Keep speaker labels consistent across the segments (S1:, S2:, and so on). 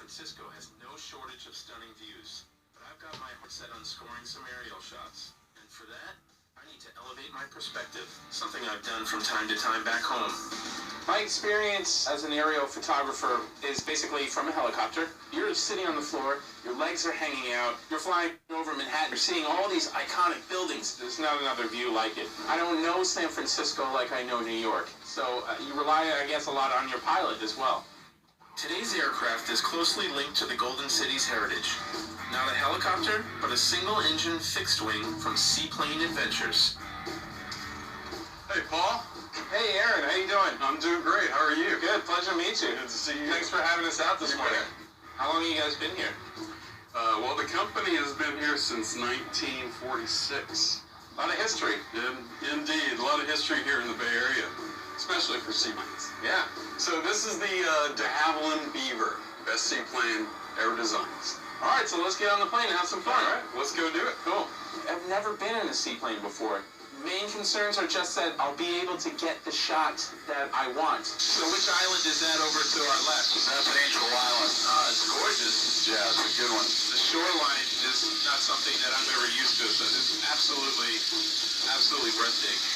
S1: Francisco has no shortage of stunning views, but I've got my heart set on scoring some aerial shots. And for that, I need to elevate my perspective, something I've done from time to time back home. My experience as an aerial photographer is basically from a helicopter. You're sitting on the floor, your legs are hanging out, you're flying over Manhattan, you're seeing all these iconic buildings. There's not another view like it. I don't know San Francisco like I know New York, so you rely, I guess, a lot on your pilot as well. Today's aircraft is closely linked to the Golden City's heritage. Not a helicopter, but a single-engine fixed-wing from Seaplane Adventures.
S2: Hey, Paul.
S1: Hey, Aaron, how you doing?
S2: I'm doing great. How are you?
S1: Good, pleasure to meet you.
S2: Good to see you.
S1: Thanks for having us out this morning. How long have you guys been here?
S2: Well, the company has been here since 1946.
S1: A lot of history.
S2: Indeed, a lot of history here in the Bay Area, especially for seaplanes.
S1: Yeah.
S2: So this is the de Havilland Beaver, best seaplane ever designed.
S1: All right, so let's get on the plane and have some fun.
S2: All right, let's go do it.
S1: Cool. I've never been in a seaplane before. Main concerns are just that I'll be able to get the shot that I want. So which island is that over to our left?
S2: That's Angel Island.
S1: Ah, it's gorgeous.
S2: Yeah, it's a good one.
S1: The shoreline is not something that I'm ever used to, so it's absolutely breathtaking.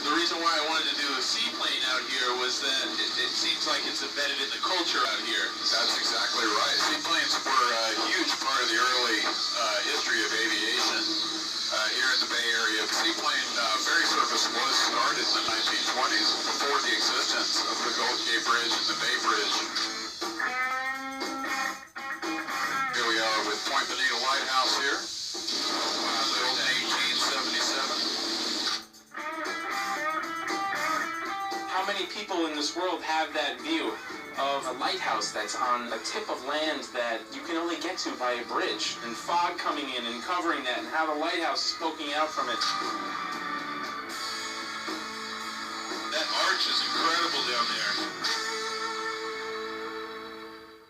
S1: The reason why I wanted to do a seaplane out here was that it seems like it's embedded in the culture out here.
S3: That's exactly right. Seaplanes were a huge part of the early history of aviation here in the Bay Area. Seaplane ferry service was started in the 1920s before the existence of the Golden Gate Bridge and the Bay Bridge. Here we are with Point Bonita Lighthouse here. Built in 1877.
S1: How many people in this world have that view of a lighthouse that's on a tip of land that you can only get to by a bridge, and fog coming in and covering that, and how the lighthouse is poking out from it? That arch is incredible down there.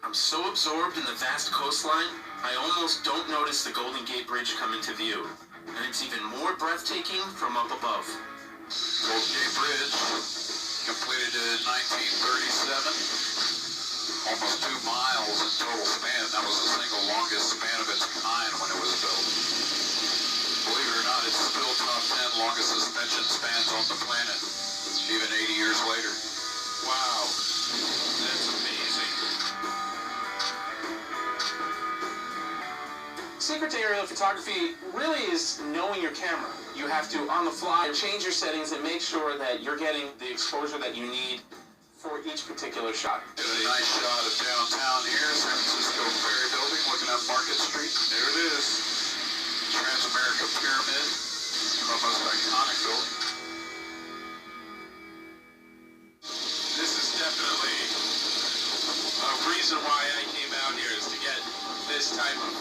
S1: I'm so absorbed in the vast coastline, I almost don't notice the Golden Gate Bridge come into view. And it's even more breathtaking from up above.
S3: Golden Gate Bridge, completed in 1937. Almost 2 miles in total span. That was the single longest span of its kind when it was built. Believe it or not, it's still top 10 longest suspension spans on the planet, even 80 years later.
S1: Wow, that's amazing. Secret to aerial photography really is knowing your camera. You have to, on the fly, change your settings and make sure that you're getting the exposure that you need for each particular shot.
S3: Get a nice shot of downtown here, San Francisco Ferry Building, looking up Market Street. There it is. Transamerica Pyramid, our most iconic building.
S1: This is definitely a reason why I came out here, is to get this type of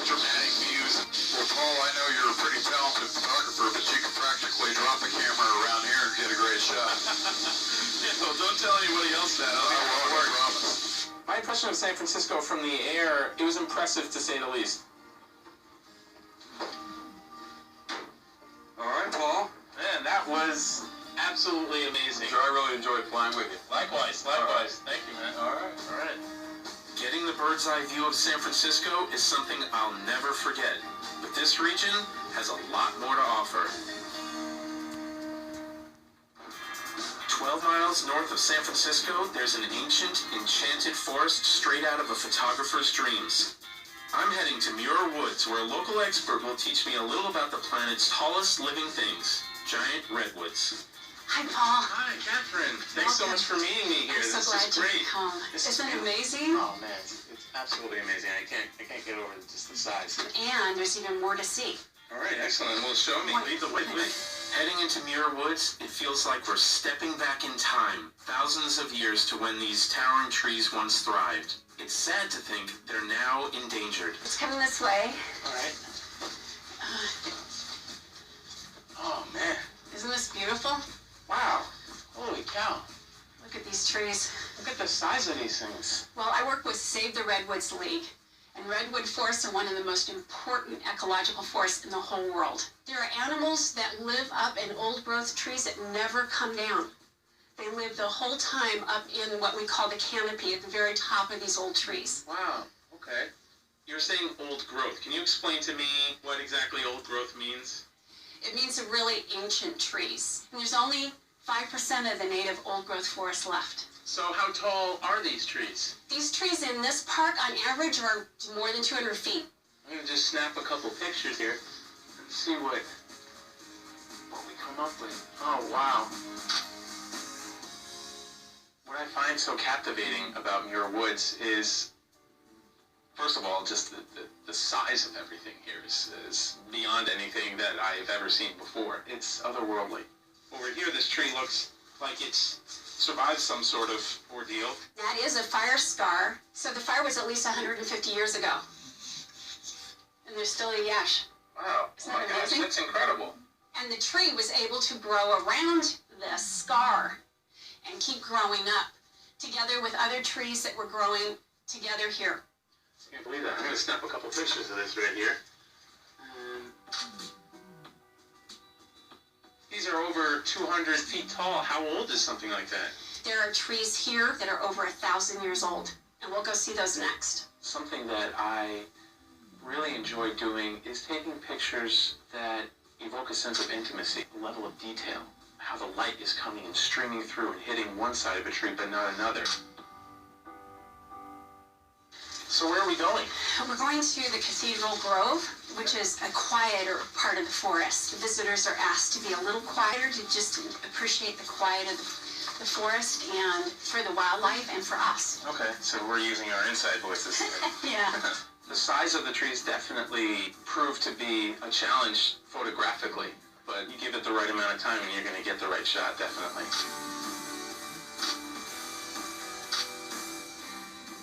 S1: dramatic views.
S3: Well, Paul, I know you're a pretty talented photographer, but you can practically drop a camera around here and get a great shot.
S1: Yeah, well, don't tell anybody else that.
S3: I promise.
S1: My impression of San Francisco from the air, it was impressive to say the least.
S2: All right, Paul.
S1: Man, that was absolutely amazing.
S2: Sure, I really enjoyed flying with you.
S1: Likewise.
S2: Right.
S1: Thank you, man.
S2: All right.
S1: All right. Getting the bird's eye view of San Francisco is something I'll never forget. But this region has a lot more to offer. 12 miles north of San Francisco, there's an ancient, enchanted forest straight out of a photographer's dreams. I'm heading to Muir Woods, where a local expert will teach me a little about the planet's tallest living things, giant redwoods.
S4: Hi, Paul.
S1: Hi, Catherine. Thanks so much for meeting me here.
S4: I'm so glad you could come. Isn't it amazing?
S1: Oh man, it's absolutely amazing. I can't get over just the size.
S4: And there's even more to see.
S1: All right, excellent. Well, show me. Lead the way, please. Heading into Muir Woods, it feels like we're stepping back in time, thousands of years to when these towering trees once thrived. It's sad to think they're now endangered.
S4: It's coming this way.
S1: All right. Oh man.
S4: Isn't this beautiful?
S1: Wow. Holy cow.
S4: Look at these trees.
S1: Look at the size of these things.
S4: Well, I work with Save the Redwoods League, and redwood forests are one of the most important ecological forests in the whole world. There are animals that live up in old growth trees that never come down. They live the whole time up in what we call the canopy at the very top of these old trees.
S1: Wow, okay. You're saying old growth. Can you explain to me what exactly old growth means?
S4: It means the really ancient trees. And there's only 5% of the native old growth forest left.
S1: So how tall are these trees?
S4: These trees in this park on average are more than 200 feet.
S1: I'm gonna just snap a couple pictures here and see what we come up with. Oh, wow. What I find so captivating about Muir Woods is, first of all, just the size of everything here is beyond anything that I've ever seen before. It's otherworldly. Over here, this tree looks like it's survived some sort of ordeal.
S4: That is a fire scar. So the fire was at least 150 years ago. And there's still a yash.
S1: Wow.
S4: Isn't
S1: Oh my
S4: that
S1: gosh,
S4: amazing?
S1: that's incredible.
S4: And the tree was able to grow around this scar and keep growing up together with other trees that were growing together here.
S1: I can't believe that. I'm gonna snap a couple pictures of this right here. These are over 200 feet tall. How old is something like that?
S4: There are trees here that are over 1,000 years old, and we'll go see those next.
S1: Something that I really enjoy doing is taking pictures that evoke a sense of intimacy, a level of detail, how the light is coming and streaming through and hitting one side of a tree but not another. So where are we going?
S4: We're going to the Cathedral Grove, which is a quieter part of the forest. The visitors are asked to be a little quieter to just appreciate the quiet of the forest and for the wildlife and for us.
S1: Okay, so we're using our inside voices here.
S4: Yeah.
S1: The size of the trees definitely proved to be a challenge photographically, but you give it the right amount of time and you're going to get the right shot, definitely.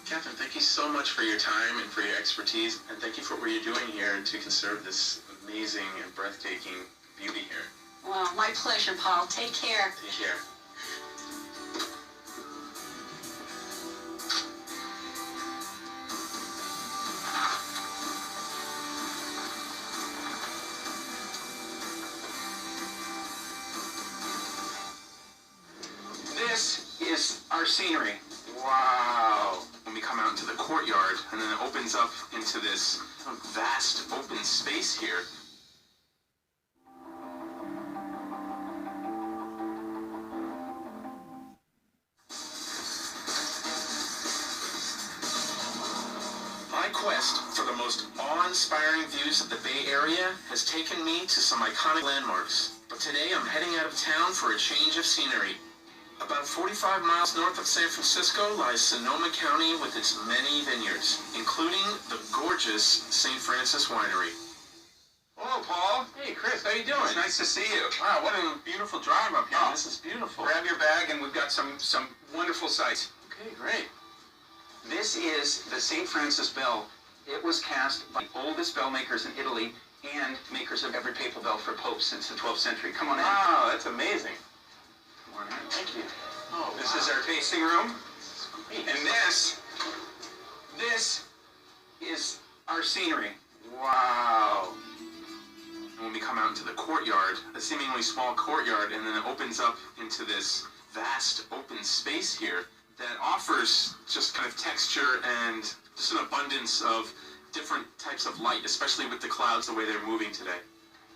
S1: Catherine, thank you so much for your time and for your expertise, and thank you for what you're doing here to conserve this amazing and breathtaking beauty here.
S4: Well, my pleasure, Paul. Take care.
S1: Take care.
S5: This is our scenery.
S1: Wow. When we come out into the courtyard, and then it opens up into this vast open space here. My quest for the most awe-inspiring views of the Bay Area has taken me to some iconic landmarks. But today I'm heading out of town for a change of scenery. About 45 miles north of San Francisco lies Sonoma County with its many vineyards, including the gorgeous St. Francis Winery.
S5: Hello, Paul.
S1: Hey, Chris, how you doing?
S5: It's nice to see you.
S1: Wow, what a beautiful drive up here.
S5: Oh.
S1: This is beautiful.
S5: Grab your bag, and we've got some wonderful sights.
S1: Okay, great.
S5: This is the St. Francis bell. It was cast by the oldest bell makers in Italy and makers of every papal bell for popes since the 12th century. Come on in.
S1: Wow, that's amazing.
S5: Come on in.
S1: Thank you. Oh,
S5: This
S1: wow.
S5: is our tasting room,
S1: This is great.
S5: and this is our scenery.
S1: Wow. And when we come out into the courtyard, a seemingly small courtyard, and then it opens up into this vast open space here that offers just kind of texture and just an abundance of different types of light, especially with the clouds the way they're moving today.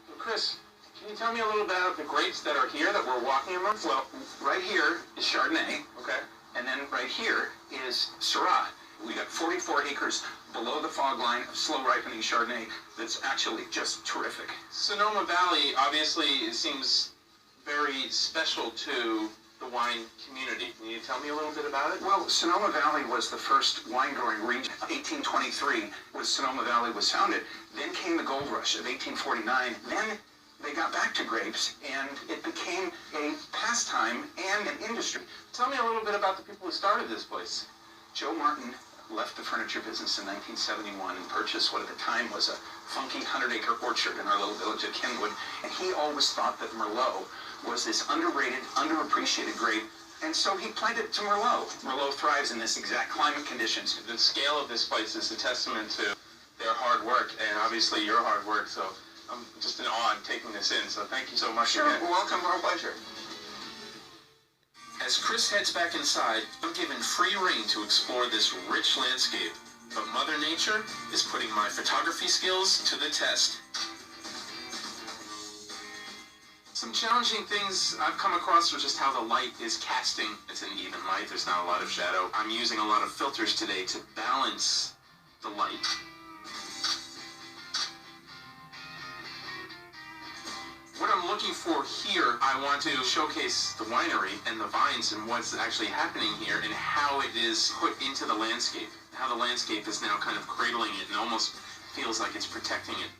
S1: Well, Chris, can you tell me a little about the grapes that are here that we're walking amongst?
S5: Well, right here is Chardonnay,
S1: Okay.
S5: and then right here is Syrah. We got 44 acres below the fog line of slow ripening Chardonnay that's actually just terrific.
S1: Sonoma Valley obviously seems very special to the wine community. Can you tell me a little bit about it?
S5: Well, Sonoma Valley was the first wine growing region. 1823 was Sonoma Valley was founded. Then came the gold rush of 1849. Then they got back to grapes, and it became a pastime and an industry.
S1: Tell me a little bit about the people who started this place.
S5: Joe Martin left the furniture business in 1971 and purchased what at the time was a funky 100-acre orchard in our little village of Kenwood. And he always thought that Merlot was this underrated, underappreciated grape, and so he planted it to Merlot. Merlot thrives in this exact climate conditions.
S1: The scale of this place is a testament to their hard work, and obviously your hard work, so I'm just in awe in taking this in, so thank you so much
S5: Sure,
S1: again.
S5: welcome, our pleasure.
S1: As Chris heads back inside, I'm given free rein to explore this rich landscape. But Mother Nature is putting my photography skills to the test. Some challenging things I've come across are just how the light is casting. It's an even light, there's not a lot of shadow. I'm using a lot of filters today to balance the light. What I'm looking for here, I want to showcase the winery and the vines and what's actually happening here and how it is put into the landscape. How the landscape is now kind of cradling it and almost feels like it's protecting it.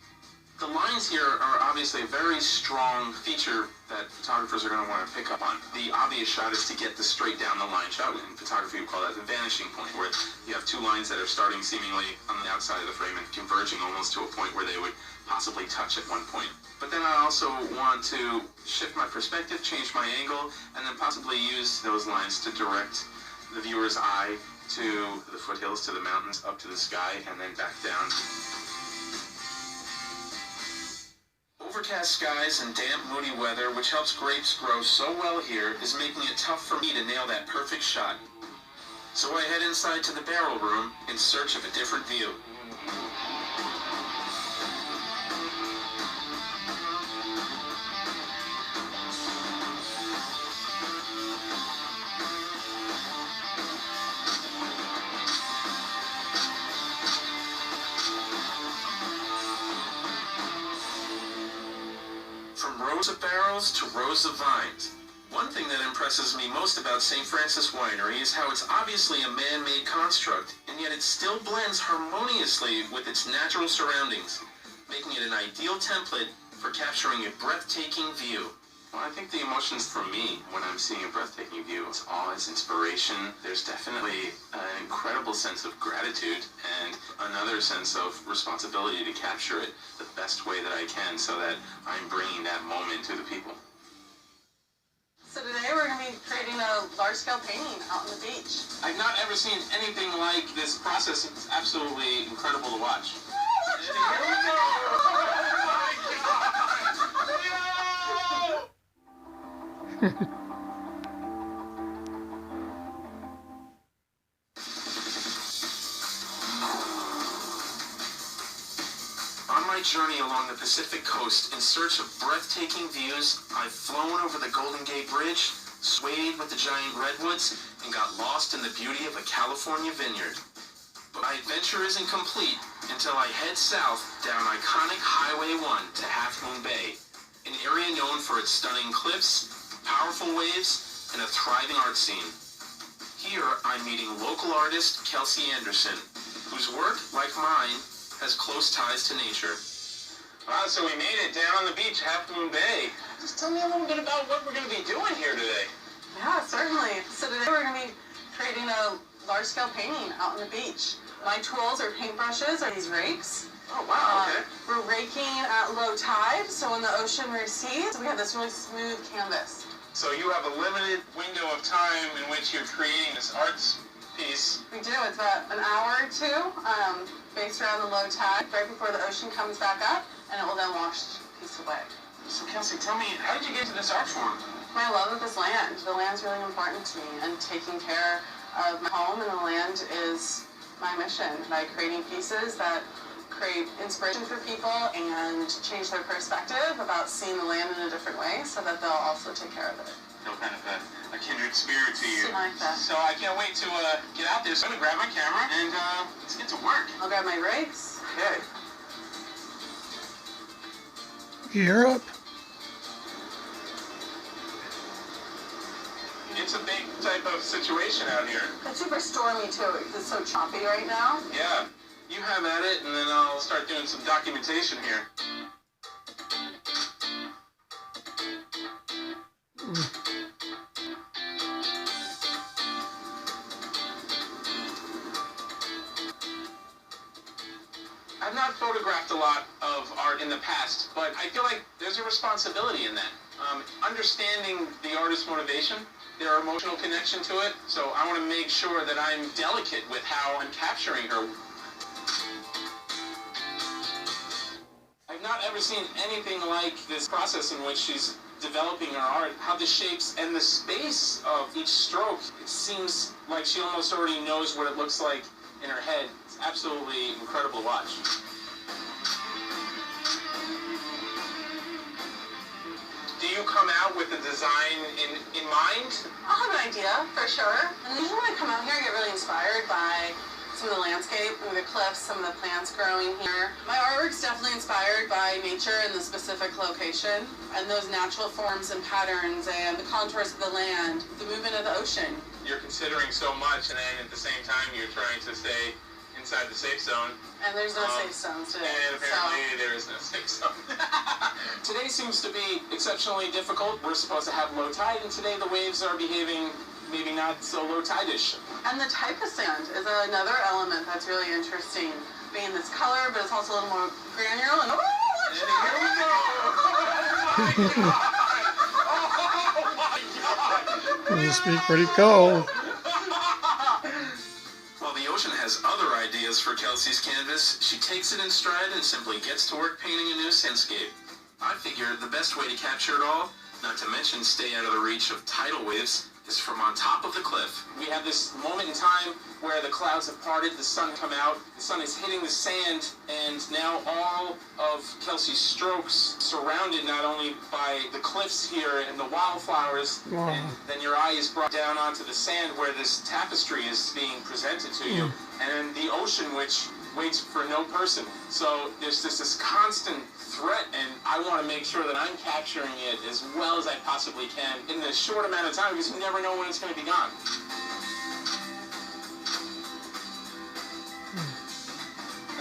S1: The lines here are obviously a very strong feature that photographers are going to want to pick up on. The obvious shot is to get the straight down the line shot. In photography, we call that the vanishing point, where you have two lines that are starting seemingly on the outside of the frame and converging almost to a point where they would possibly touch at one point. But then I also want to shift my perspective, change my angle, and then possibly use those lines to direct the viewer's eye to the foothills, to the mountains, up to the sky, and then back down. Overcast skies and damp, moody weather, which helps grapes grow so well here, is making it tough for me to nail that perfect shot. So I head inside to the barrel room in search of a different view. From rows of barrels to rows of vines. One thing that impresses me most about St. Francis Winery is how it's obviously a man-made construct, and yet it still blends harmoniously with its natural surroundings, making it an ideal template for capturing a breathtaking view. Well, I think the emotions for me when I'm seeing a breathtaking view, it's awe, it's inspiration. There's definitely an incredible sense of gratitude and another sense of responsibility to capture it the best way that I can so that I'm bringing that moment to the people.
S6: So today we're going to be creating a large-scale painting out on the beach.
S1: I've not ever seen anything like this process. It's absolutely incredible to watch. On my journey along the Pacific coast in search of breathtaking views, I've flown over the Golden Gate Bridge, swayed with the giant redwoods, and got lost in the beauty of a California vineyard. But my adventure isn't complete until I head south down iconic Highway 1 to Half Moon Bay, an area known for its stunning cliffs, powerful waves, and a thriving art scene. Here, I'm meeting local artist Kelsey Anderson, whose work, like mine, has close ties to nature. Wow, so we made it down on the beach, Half Moon Bay. Just tell me a little bit about what we're going to be doing here today.
S6: Yeah, certainly. So today we're going to be creating a large-scale painting out on the beach. My tools or paintbrushes are these rakes.
S1: Oh, wow, okay.
S6: We're raking at low tide, so when the ocean recedes, we have this really smooth canvas.
S1: So you have a limited window of time in which you're creating this arts piece.
S6: We do. It's about an hour or two, based around the low tide, right before the ocean comes back up, and it will then wash the piece away.
S1: So Kelsey, tell me, how did you get to this art form?
S6: My love of this land. The land's really important to me, and taking care of my home and the land is my mission by creating pieces that create inspiration for people and change their perspective about seeing the land in a different way so that they'll also take care of it.
S1: Feel kind of a kindred spirit to you.
S6: Something like that.
S1: So I can't wait to get out there. So I'm going to grab my camera and let's get to work.
S6: I'll grab my rakes.
S1: Okay.
S7: Gear up.
S1: It's a big type of situation out here.
S6: It's super stormy too. It's so choppy right now.
S1: Yeah. You have at it, and then I'll start doing some documentation here. I've not photographed a lot of art in the past, but I feel like there's a responsibility in that. Understanding the artist's motivation, their emotional connection to it, so I want to make sure that I'm delicate with how I'm capturing her. I've not ever seen anything like this process in which she's developing her art, how the shapes and the space of each stroke, it seems like she almost already knows what it looks like in her head. It's absolutely incredible to watch. Do you come out with the design in mind?
S6: I'll have an idea, for sure. And usually when I come out here, I get really inspired by some of the landscape, the cliffs, some of the plants growing here. My artwork's definitely inspired by nature and the specific location, and those natural forms and patterns and the contours of the land, the movement of the ocean.
S1: You're considering so much, and then at the same time, you're trying to stay inside the safe zone.
S6: And there's no safe zones today.
S1: And apparently there is no safe zone. Today seems to be exceptionally difficult. We're supposed to have low tide, and today the waves are behaving maybe not so low tide-ish.
S6: And the type of sand is another element that's really interesting. Being this color, but it's also a little more granular. And
S1: Here we go! Oh my God!
S7: This be pretty cold.
S1: While the ocean has other ideas for Kelsey's canvas, she takes it in stride and simply gets to work painting a new landscape. I figured the best way to capture it all, not to mention stay out of the reach of tidal waves, is from on top of the cliff. We have this moment in time where the clouds have parted, the sun come out, the sun is hitting the sand, and now all of Kelsey's strokes surrounded not only by the cliffs here and the wildflowers,
S7: Wow.
S1: and then your eye is brought down onto the sand where this tapestry is being presented to you, and the ocean which waits for no person. So there's this constant threat, and I want to make sure that I'm capturing it as well as I possibly can in this short amount of time, because you never know when it's going to be gone.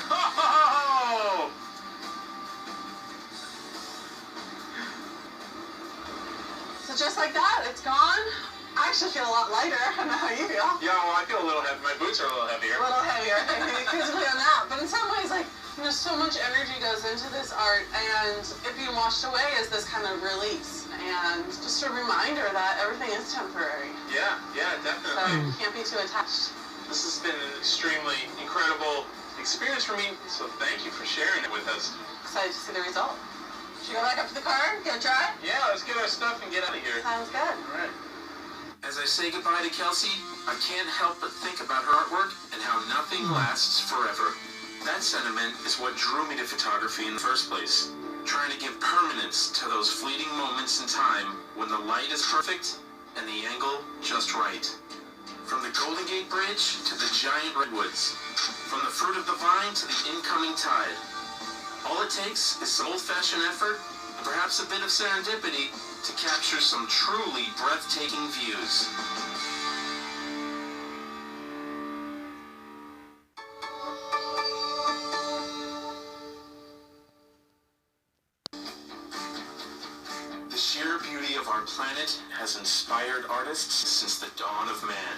S1: Oh!
S6: so just like that, it's gone. I actually feel a lot lighter. I don't know how you feel.
S1: Yeah, well, I feel a little heavy. My boots are a little heavier.
S6: A little heavier physically on that. But in some ways, like, so much energy goes into this art, and it being washed away is this kind of release. And just a reminder that everything is temporary.
S1: Yeah,
S6: So
S1: definitely.
S6: you can't be too attached.
S1: This has been an extremely incredible experience for me, so thank you for sharing it with us.
S6: Excited to see the result. Should we go back up to the car? Get a try?
S1: Yeah, let's get our stuff and get out of here.
S6: Sounds good.
S1: All right. As I say goodbye to Kelsey, I can't help but think about her artwork and how nothing lasts forever. That sentiment is what drew me to photography in the first place, trying to give permanence to those fleeting moments in time when the light is perfect and the angle just right. From the Golden Gate Bridge to the giant redwoods, from the fruit of the vine to the incoming tide. All it takes is some old-fashioned effort, and perhaps a bit of serendipity, to capture some truly breathtaking views. The sheer beauty of our planet has inspired artists since the dawn of man.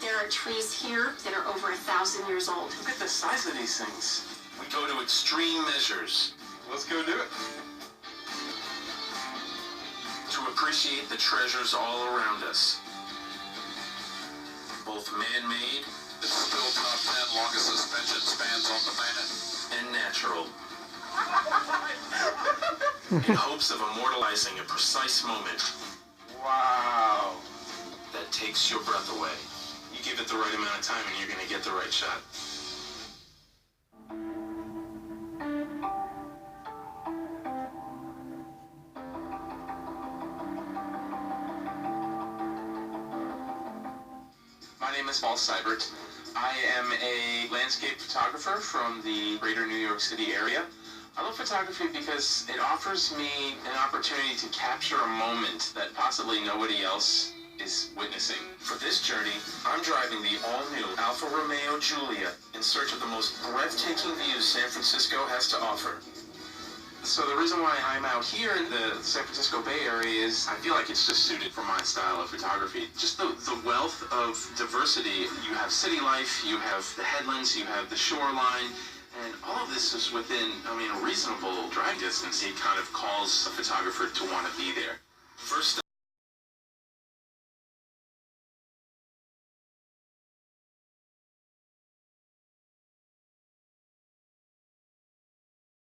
S4: There are trees here that are over 1,000 years old.
S1: Look at the size of these things. We go to extreme measures. Let's go do it. To appreciate the treasures all around us. Both man-made
S3: It's still top 10 longest suspension spans on the planet.
S1: and natural. In hopes of immortalizing a precise moment. Wow. That takes your breath away. You give it the right amount of time and you're going to get the right shot. My name is Paul Seibert. I am a landscape photographer from the greater New York City area. I love photography because it offers me an opportunity to capture a moment that possibly nobody else is witnessing. For this journey, I'm driving the all-new Alfa Romeo Giulia in search of the most breathtaking views San Francisco has to offer. So the reason why I'm out here in the San Francisco Bay Area is I feel like it's just suited for my style of photography. Just the wealth of diversity. You have city life, you have the headlands, you have the shoreline, and all of this is within, a reasonable driving distance. It kind of calls a photographer to want to be there. First